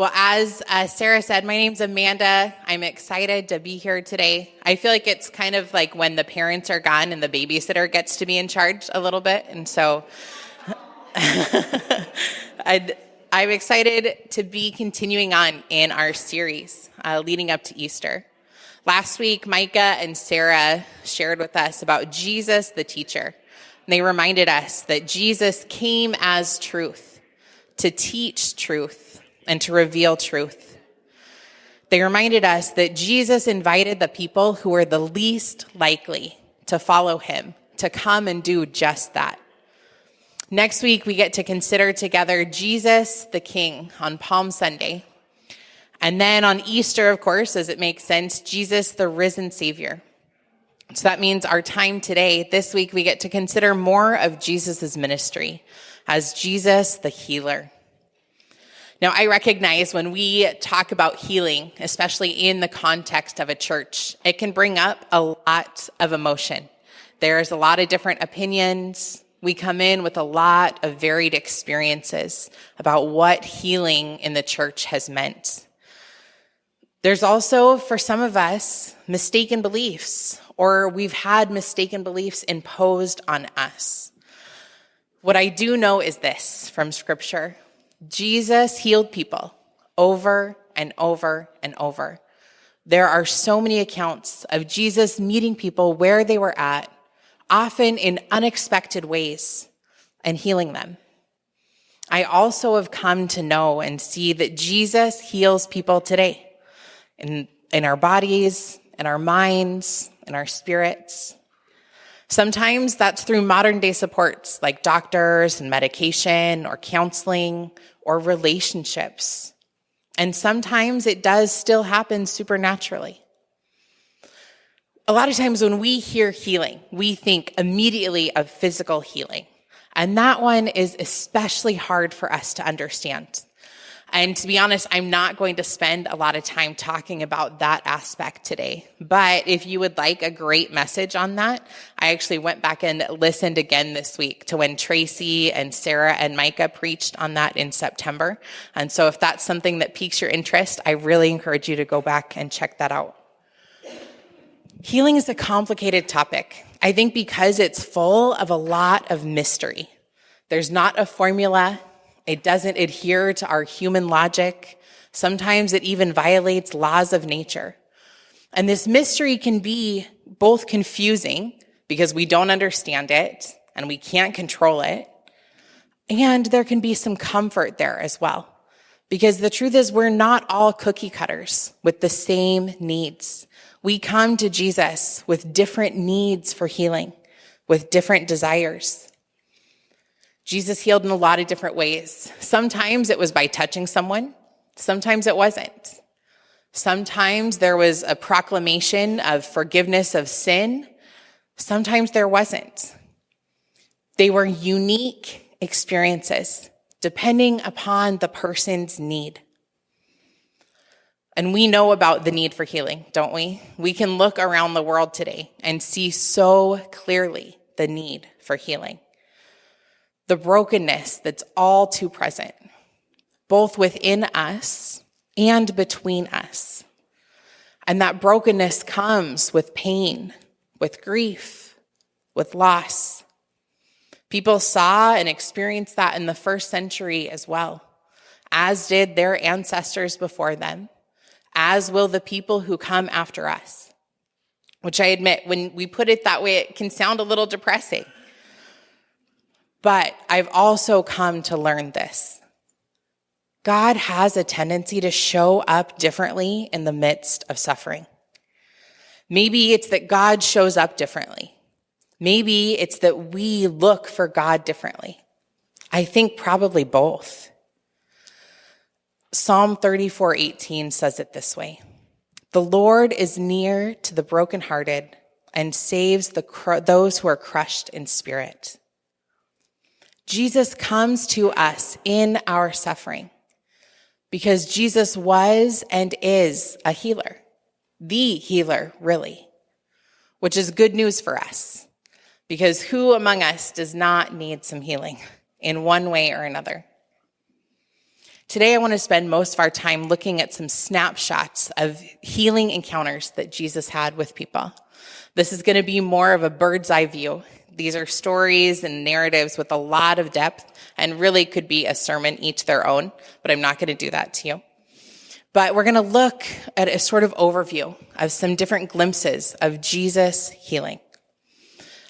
Well, as Sarah said, my name's Amanda. I'm excited to be here today. I feel like it's kind of like when the parents are gone and the babysitter gets to be in charge a little bit. And so I'm excited to be continuing on in our series leading up to Easter. Last week, Micah and Sarah shared with us about Jesus, the teacher. And they reminded us that Jesus came as truth, to teach truth, and to reveal truth. They reminded us that Jesus invited the people who were the least likely to follow him to come and do just that. Next week, we get to consider together Jesus the King on Palm Sunday. And then on Easter, of course, as it makes sense, Jesus the risen Savior. So that means our time today, this week, we get to consider more of Jesus' ministry as Jesus the healer. Now, I recognize when we talk about healing, especially in the context of a church, it can bring up a lot of emotion. There's a lot of different opinions. We come in with a lot of varied experiences about what healing in the church has meant. There's also, for some of us, mistaken beliefs, or we've had mistaken beliefs imposed on us. What I do know is this from Scripture. Jesus healed people over and over and over. There are so many accounts of Jesus meeting people where they were at, often in unexpected ways, and healing them. I also have come to know and see that Jesus heals people today in our bodies, in our minds, in our spirits. Sometimes that's through modern day supports like doctors and medication or counseling or relationships. And sometimes it does still happen supernaturally. A lot of times when we hear healing, we think immediately of physical healing. And that one is especially hard for us to understand. And to be honest, I'm not going to spend a lot of time talking about that aspect today. But if you would like a great message on that, I actually went back and listened again this week to when Tracy and Sarah and Micah preached on that in September. And so if that's something that piques your interest, I really encourage you to go back and check that out. Healing is a complicated topic, I think, because it's full of a lot of mystery. There's not a formula. It doesn't adhere to our human logic. Sometimes it even violates laws of nature. And this mystery can be both confusing because we don't understand it and we can't control it. And there can be some comfort there as well. Because the truth is we're not all cookie cutters with the same needs. We come to Jesus with different needs for healing, with different desires. Jesus healed in a lot of different ways. Sometimes it was by touching someone. Sometimes it wasn't. Sometimes there was a proclamation of forgiveness of sin. Sometimes there wasn't. They were unique experiences depending upon the person's need. And we know about the need for healing, don't we? We can look around the world today and see so clearly the need for healing. The brokenness that's all too present, both within us and between us. And that brokenness comes with pain, with grief, with loss. People saw and experienced that in the first century as well, as did their ancestors before them, as will the people who come after us. Which I admit, when we put it that way, it can sound a little depressing. But I've also come to learn this. God has a tendency to show up differently in the midst of suffering. Maybe it's that God shows up differently. Maybe it's that we look for God differently. I think probably both. Psalm 34:18 says it this way. The Lord is near to the brokenhearted and saves those who are crushed in spirit. Jesus comes to us in our suffering because Jesus was and is a healer, the healer, really, which is good news for us because who among us does not need some healing in one way or another? Today, I want to spend most of our time looking at some snapshots of healing encounters that Jesus had with people. This is going to be more of a bird's eye view. These are stories and narratives with a lot of depth and really could be a sermon each their own, but I'm not going to do that to you. But we're going to look at a sort of overview of some different glimpses of Jesus healing.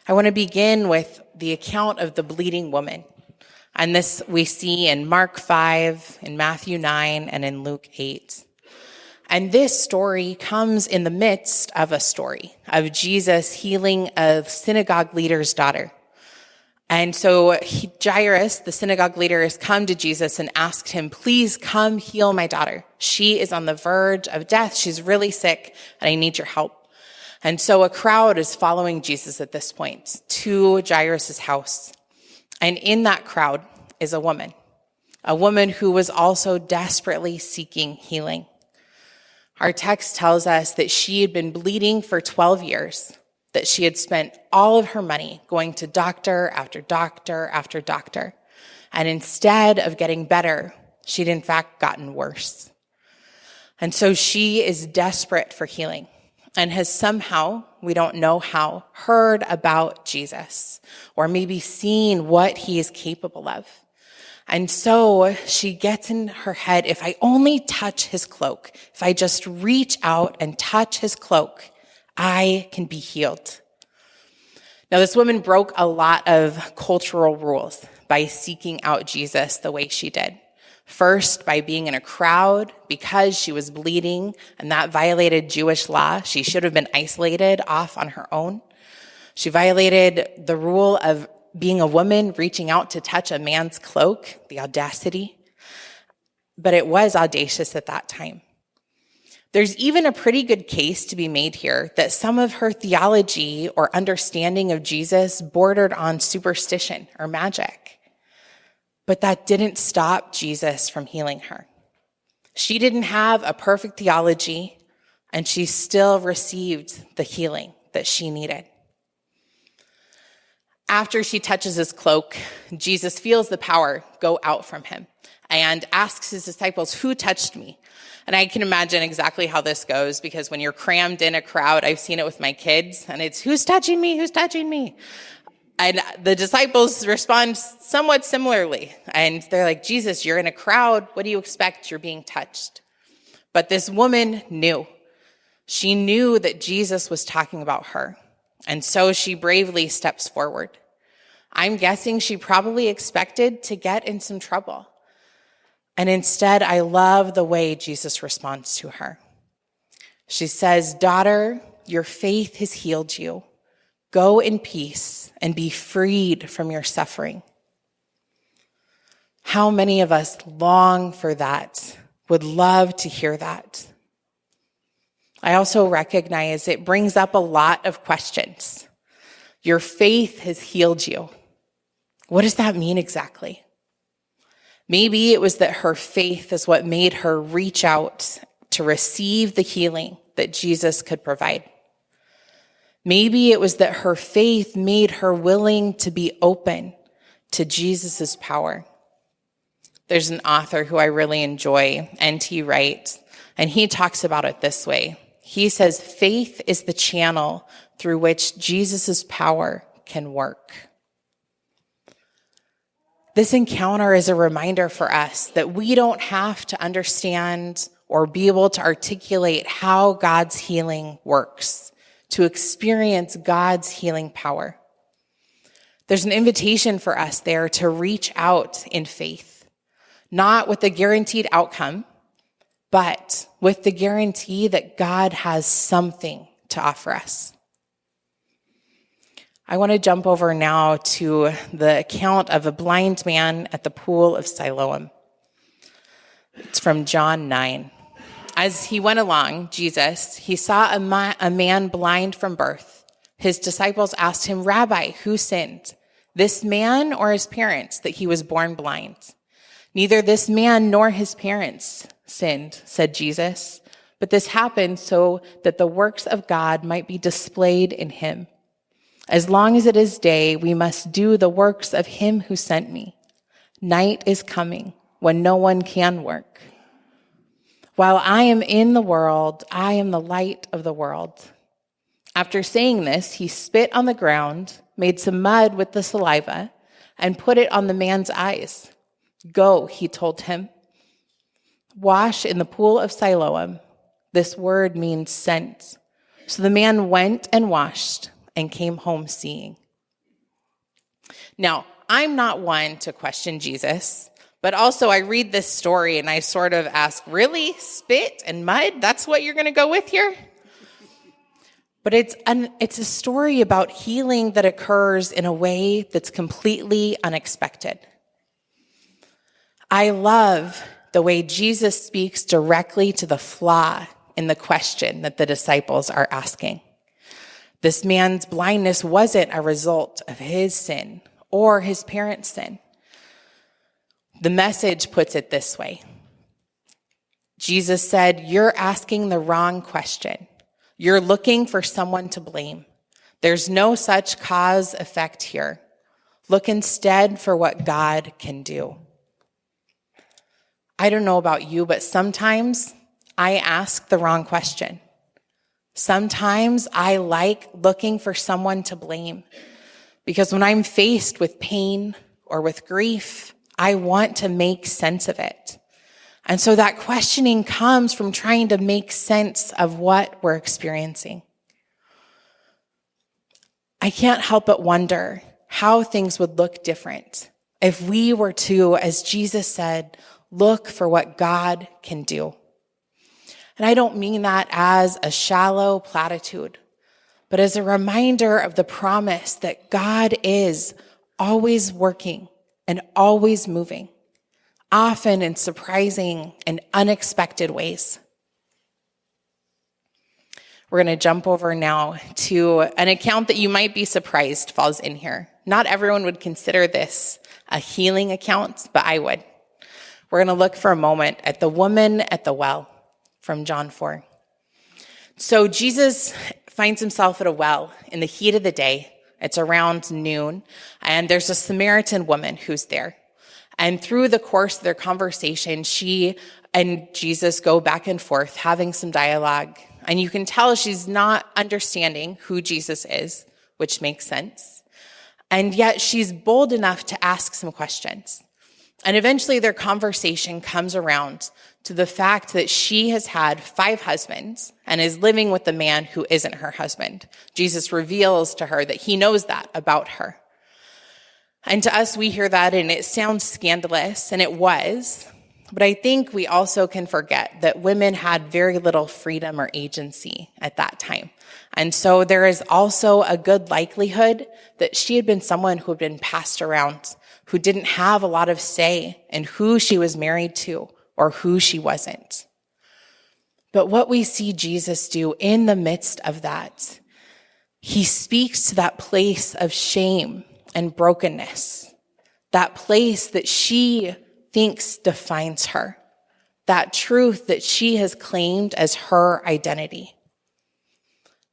I want to begin with the account of the bleeding woman. And this we see in Mark 5, in Matthew 9, and in Luke 8. And this story comes in the midst of a story of Jesus healing a synagogue leader's daughter. And so Jairus, the synagogue leader, has come to Jesus and asked him, please come heal my daughter. She is on the verge of death. She's really sick, and I need your help. And so a crowd is following Jesus at this point to Jairus' house. And in that crowd is a woman who was also desperately seeking healing. Our text tells us that she had been bleeding for 12 years, that she had spent all of her money going to doctor after doctor after doctor. And instead of getting better, she'd in fact gotten worse. And so she is desperate for healing and has somehow, we don't know how, heard about Jesus or maybe seen what he is capable of. And so she gets in her head, if I only touch his cloak, if I just reach out and touch his cloak, I can be healed. Now, this woman broke a lot of cultural rules by seeking out Jesus the way she did. First, by being in a crowd because she was bleeding, and that violated Jewish law. She should have been isolated off on her own. She violated the rule of being a woman reaching out to touch a man's cloak, the audacity. But it was audacious at that time. There's even a pretty good case to be made here that some of her theology or understanding of Jesus bordered on superstition or magic. But that didn't stop Jesus from healing her. She didn't have a perfect theology, and she still received the healing that she needed. After she touches his cloak, Jesus feels the power go out from him and asks his disciples, who touched me? And I can imagine exactly how this goes, because when you're crammed in a crowd, I've seen it with my kids, and it's, who's touching me? Who's touching me? And the disciples respond somewhat similarly. And they're like, Jesus, you're in a crowd. What do you expect? You're being touched. But this woman knew. She knew that Jesus was talking about her. And so she bravely steps forward. I'm guessing she probably expected to get in some trouble. And instead, I love the way Jesus responds to her. She says, daughter, your faith has healed you. Go in peace and be freed from your suffering. How many of us long for that, would love to hear that? I also recognize it brings up a lot of questions. Your faith has healed you. What does that mean exactly? Maybe it was that her faith is what made her reach out to receive the healing that Jesus could provide. Maybe it was that her faith made her willing to be open to Jesus' power. There's an author who I really enjoy, N.T. Wright, and he talks about it this way. He says, faith is the channel through which Jesus' power can work. This encounter is a reminder for us that we don't have to understand or be able to articulate how God's healing works to experience God's healing power. There's an invitation for us there to reach out in faith, not with a guaranteed outcome, but with the guarantee that God has something to offer us. I want to jump over now to the account of a blind man at the pool of Siloam. It's from John 9. As he went along, Jesus, he saw a man blind from birth. His disciples asked him, Rabbi, who sinned, this man or his parents, that he was born blind? Neither this man nor his parents sinned, said Jesus, but this happened so that the works of God might be displayed in him. As long as it is day, we must do the works of him who sent me. Night is coming when no one can work. While I am in the world, I am the light of the world." After saying this, he spit on the ground, made some mud with the saliva, and put it on the man's eyes. "Go," he told him. "Wash in the pool of Siloam." This word means sent. So the man went and washed and came home seeing. Now, I'm not one to question Jesus, but also I read this story and I sort of ask, really? Spit and mud? That's what you're going to go with here? But it's a story about healing that occurs in a way that's completely unexpected. I love the way Jesus speaks directly to the flaw in the question that the disciples are asking. This man's blindness wasn't a result of his sin or his parents' sin. The Message puts it this way. Jesus said, "You're asking the wrong question. You're looking for someone to blame. There's no such cause-effect here. Look instead for what God can do." I don't know about you, but sometimes I ask the wrong question. Sometimes I like looking for someone to blame, because when I'm faced with pain or with grief, I want to make sense of it. And so that questioning comes from trying to make sense of what we're experiencing. I can't help but wonder how things would look different if we were to, as Jesus said, look for what God can do. And I don't mean that as a shallow platitude, but as a reminder of the promise that God is always working and always moving, often in surprising and unexpected ways. We're going to jump over now to an account that you might be surprised falls in here. Not everyone would consider this a healing account, but I would. We're going to look for a moment at the woman at the well from John 4. So Jesus finds himself at a well in the heat of the day. It's around noon, and there's a Samaritan woman who's there. And through the course of their conversation, she and Jesus go back and forth, having some dialogue. And you can tell she's not understanding who Jesus is, which makes sense. And yet she's bold enough to ask some questions. And eventually their conversation comes around to the fact that she has had 5 husbands and is living with the man who isn't her husband. Jesus reveals to her that he knows that about her. And to us, we hear that and it sounds scandalous, and it was. But I think we also can forget that women had very little freedom or agency at that time. And so there is also a good likelihood that she had been someone who had been passed around, who didn't have a lot of say in who she was married to or who she wasn't. But what we see Jesus do in the midst of that, he speaks to that place of shame and brokenness, that place that she thinks defines her, that truth that she has claimed as her identity.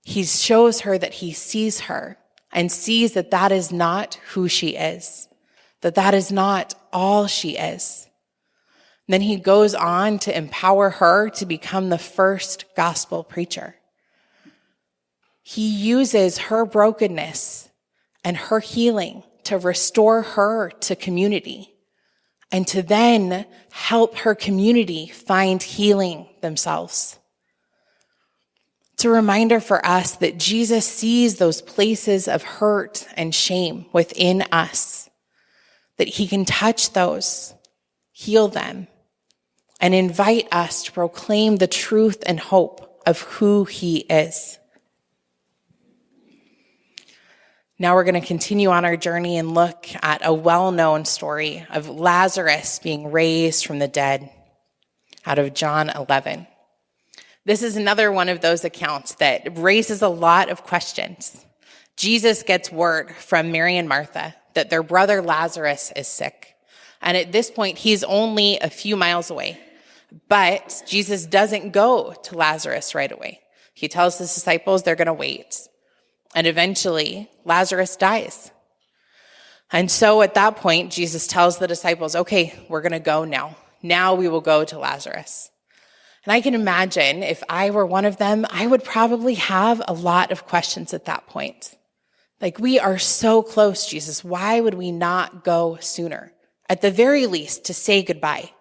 He shows her that he sees her and sees that that is not who she is, that that is not all she is. Then he goes on to empower her to become the first gospel preacher. He uses her brokenness and her healing to restore her to community and to then help her community find healing themselves. It's a reminder for us that Jesus sees those places of hurt and shame within us, that he can touch those, heal them, and invite us to proclaim the truth and hope of who he is. Now we're going to continue on our journey and look at a well-known story of Lazarus being raised from the dead out of John 11. This is another one of those accounts that raises a lot of questions. Jesus gets word from Mary and Martha that their brother Lazarus is sick. And at this point, he's only a few miles away. But Jesus doesn't go to Lazarus right away. He tells his disciples they're going to wait. And eventually, Lazarus dies. And so at that point, Jesus tells the disciples, okay, we're going to go now. Now we will go to Lazarus. And I can imagine if I were one of them, I would probably have a lot of questions at that point. Like, we are so close, Jesus. Why would we not go sooner? At the very least, to say goodbye.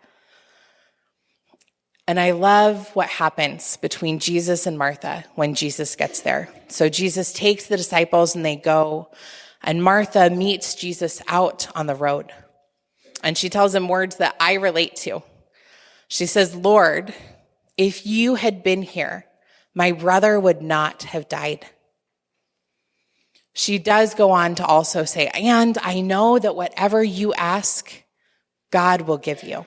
And I love what happens between Jesus and Martha when Jesus gets there. So Jesus takes the disciples and they go, and Martha meets Jesus out on the road. And she tells him words that I relate to. She says, Lord, if you had been here, my brother would not have died. She does go on to also say, and I know that whatever you ask, God will give you.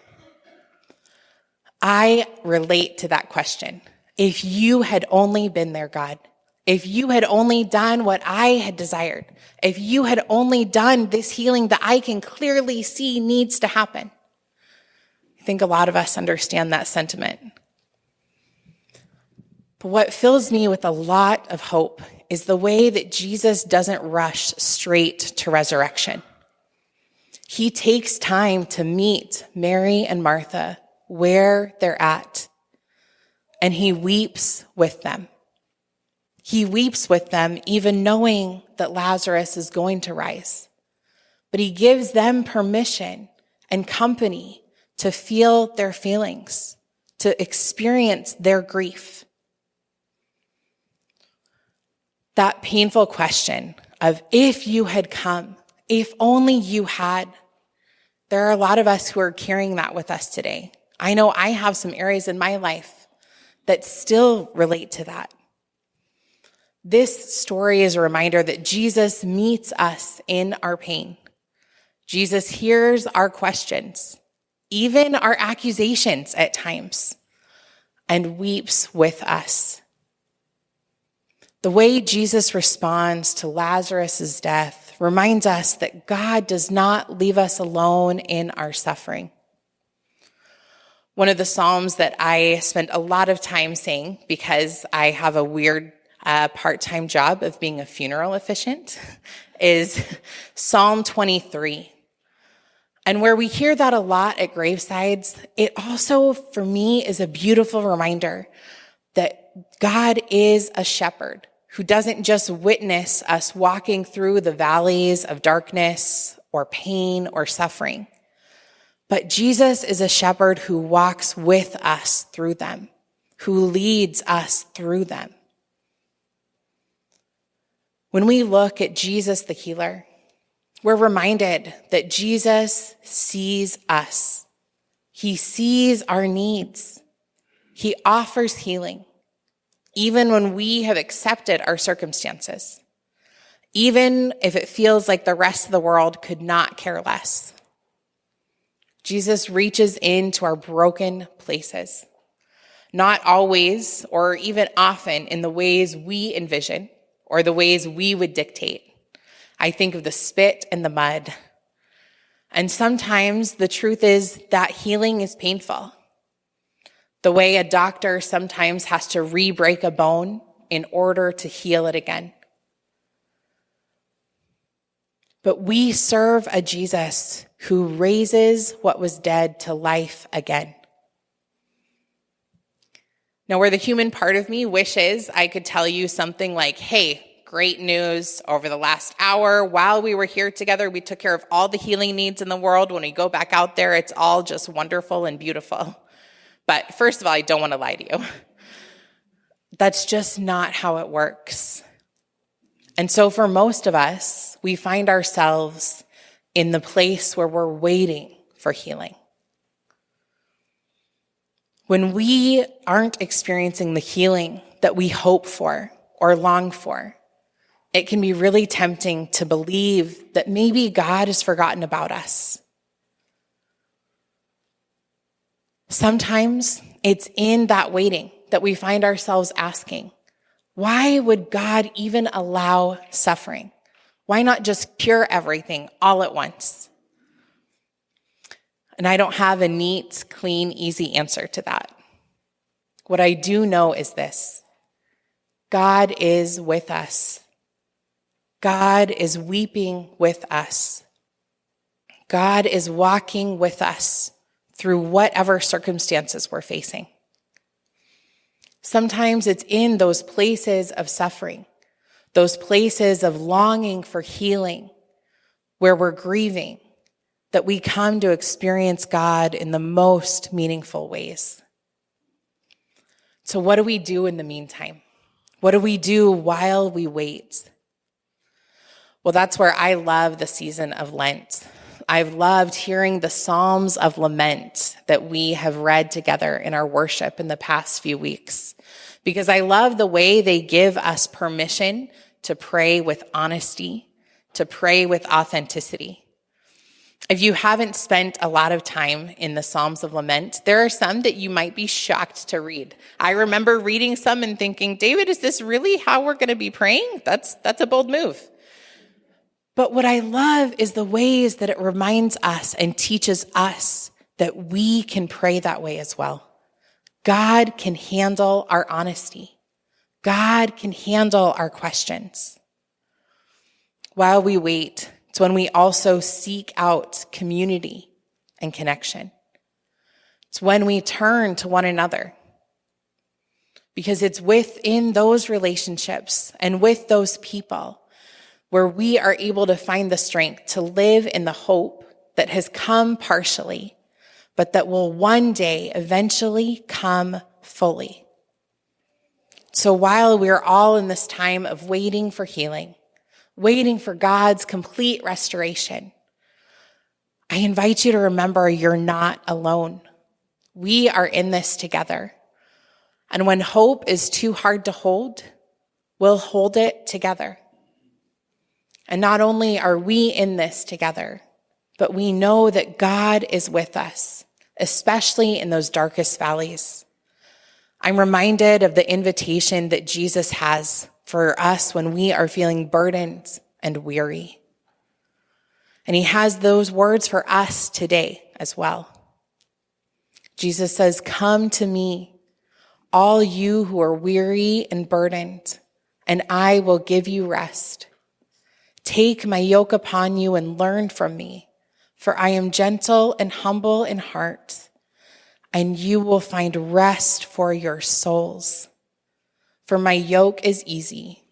I relate to that question. If you had only been there, God, if you had only done what I had desired, if you had only done this healing that I can clearly see needs to happen. I think a lot of us understand that sentiment. But what fills me with a lot of hope is the way that Jesus doesn't rush straight to resurrection. He takes time to meet Mary and Martha where they're at, and he weeps with them. He weeps with them even knowing that Lazarus is going to rise. But he gives them permission and company to feel their feelings, to experience their grief. That painful question of if you had come, if only you had. There are a lot of us who are carrying that with us today. I know I have some areas in my life that still relate to that. This story is a reminder that Jesus meets us in our pain. Jesus hears our questions, even our accusations at times, and weeps with us. The way Jesus responds to Lazarus' death reminds us that God does not leave us alone in our suffering. One of the Psalms that I spent a lot of time saying, because I have a weird part-time job of being a funeral officiant, is Psalm 23. And where we hear that a lot at gravesides, it also, for me, is a beautiful reminder that God is a shepherd who doesn't just witness us walking through the valleys of darkness or pain or suffering, but Jesus is a shepherd who walks with us through them, who leads us through them. When we look at Jesus the healer, we're reminded that Jesus sees us. He sees our needs. He offers healing, even when we have accepted our circumstances, even if it feels like the rest of the world could not care less. Jesus reaches into our broken places, not always or even often in the ways we envision or the ways we would dictate. I think of the spit and the mud. And sometimes the truth is that healing is painful. The way a doctor sometimes has to re-break a bone in order to heal it again. But we serve a Jesus who raises what was dead to life again. Now, where the human part of me wishes I could tell you something like, hey, great news, over the last hour, while we were here together, we took care of all the healing needs in the world. When we go back out there, it's all just wonderful and beautiful. But first of all, I don't want to lie to you. That's just not how it works. And so for most of us, we find ourselves in the place where we're waiting for healing. When we aren't experiencing the healing that we hope for or long for, it can be really tempting to believe that maybe God has forgotten about us. Sometimes it's in that waiting that we find ourselves asking, why would God even allow suffering? Why not just cure everything all at once? And I don't have a neat, clean, easy answer to that. What I do know is this: God is with us. God is weeping with us God is walking with us through whatever circumstances we're facing. Sometimes it's in those places of suffering, those places of longing for healing, where we're grieving, that we come to experience God in the most meaningful ways. So what do we do in the meantime? What do we do while we wait? Well, that's where I love the season of Lent. I've loved hearing the Psalms of Lament that we have read together in our worship in the past few weeks, because I love the way they give us permission to pray with honesty, to pray with authenticity. If you haven't spent a lot of time in the Psalms of Lament, there are some that you might be shocked to read. I remember reading some and thinking, David, is this really how we're going to be praying? That's a bold move. But what I love is the ways that it reminds us and teaches us that we can pray that way as well. God can handle our honesty. God can handle our questions. While we wait, it's when we also seek out community and connection. It's when we turn to one another. Because it's within those relationships and with those people where we are able to find the strength to live in the hope that has come partially, but that will one day eventually come fully. So while we're all in this time of waiting for healing, waiting for God's complete restoration, I invite you to remember you're not alone. We are in this together. And when hope is too hard to hold, we'll hold it together. And not only are we in this together, but we know that God is with us, especially in those darkest valleys. I'm reminded of the invitation that Jesus has for us when we are feeling burdened and weary. And he has those words for us today as well. Jesus says, "Come to me, all you who are weary and burdened, and I will give you rest. Take my yoke upon you and learn from me, for I am gentle and humble in heart, and you will find rest for your souls. For my yoke is easy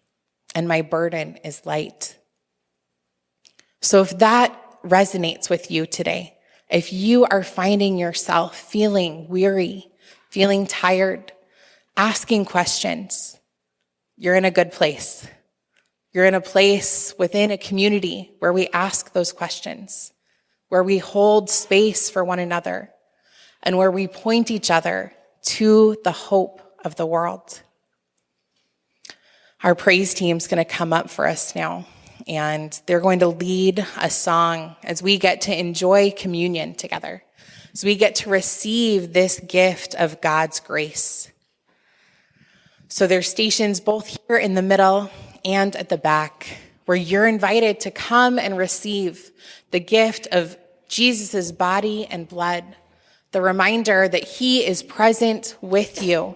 and my burden is light." So if that resonates with you today, if you are finding yourself feeling weary, feeling tired, asking questions, you're in a good place. You're in a place within a community where we ask those questions, where we hold space for one another, and where we point each other to the hope of the world. Our praise team's going to come up for us now, and they're going to lead a song as we get to enjoy communion together, as we get to receive this gift of God's grace. So there's stations both here in the middle and at the back where you're invited to come and receive the gift of Jesus' body and blood, the reminder that he is present with you,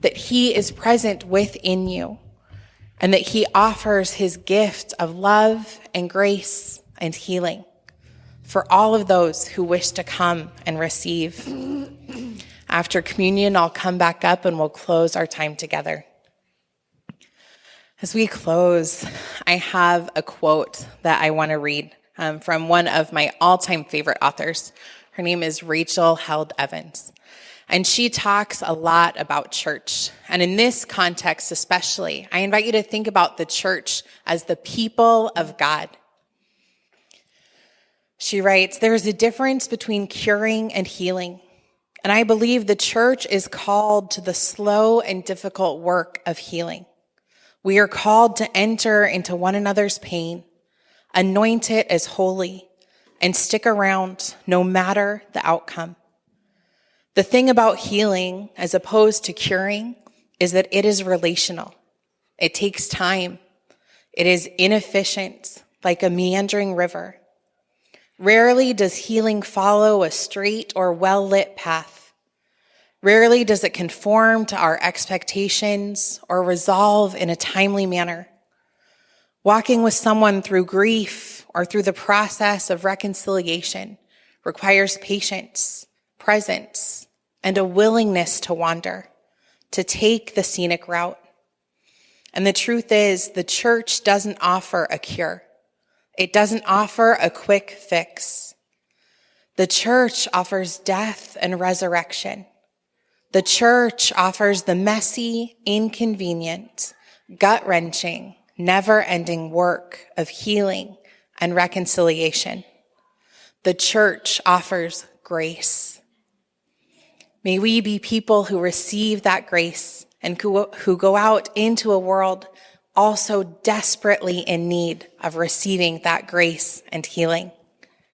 that he is present within you, and that he offers his gift of love and grace and healing for all of those who wish to come and receive. After communion, I'll come back up and we'll close our time together. As we close, I have a quote that I want to read from one of my all-time favorite authors. Her name is Rachel Held Evans. And she talks a lot about church. And in this context especially, I invite you to think about the church as the people of God. She writes, "There is a difference between curing and healing. And I believe the church is called to the slow and difficult work of healing. We are called to enter into one another's pain, anoint it as holy, and stick around no matter the outcome. The thing about healing, as opposed to curing, is that it is relational. It takes time. It is inefficient, like a meandering river. Rarely does healing follow a straight or well-lit path. Rarely does it conform to our expectations or resolve in a timely manner. Walking with someone through grief or through the process of reconciliation requires patience, presence, and a willingness to wander, to take the scenic route. And the truth is, the church doesn't offer a cure. It doesn't offer a quick fix. The church offers death and resurrection. The church offers the messy, inconvenient, gut-wrenching, never-ending work of healing and reconciliation. The church offers grace. May we be people who receive that grace and who go out into a world also desperately in need of receiving that grace and healing.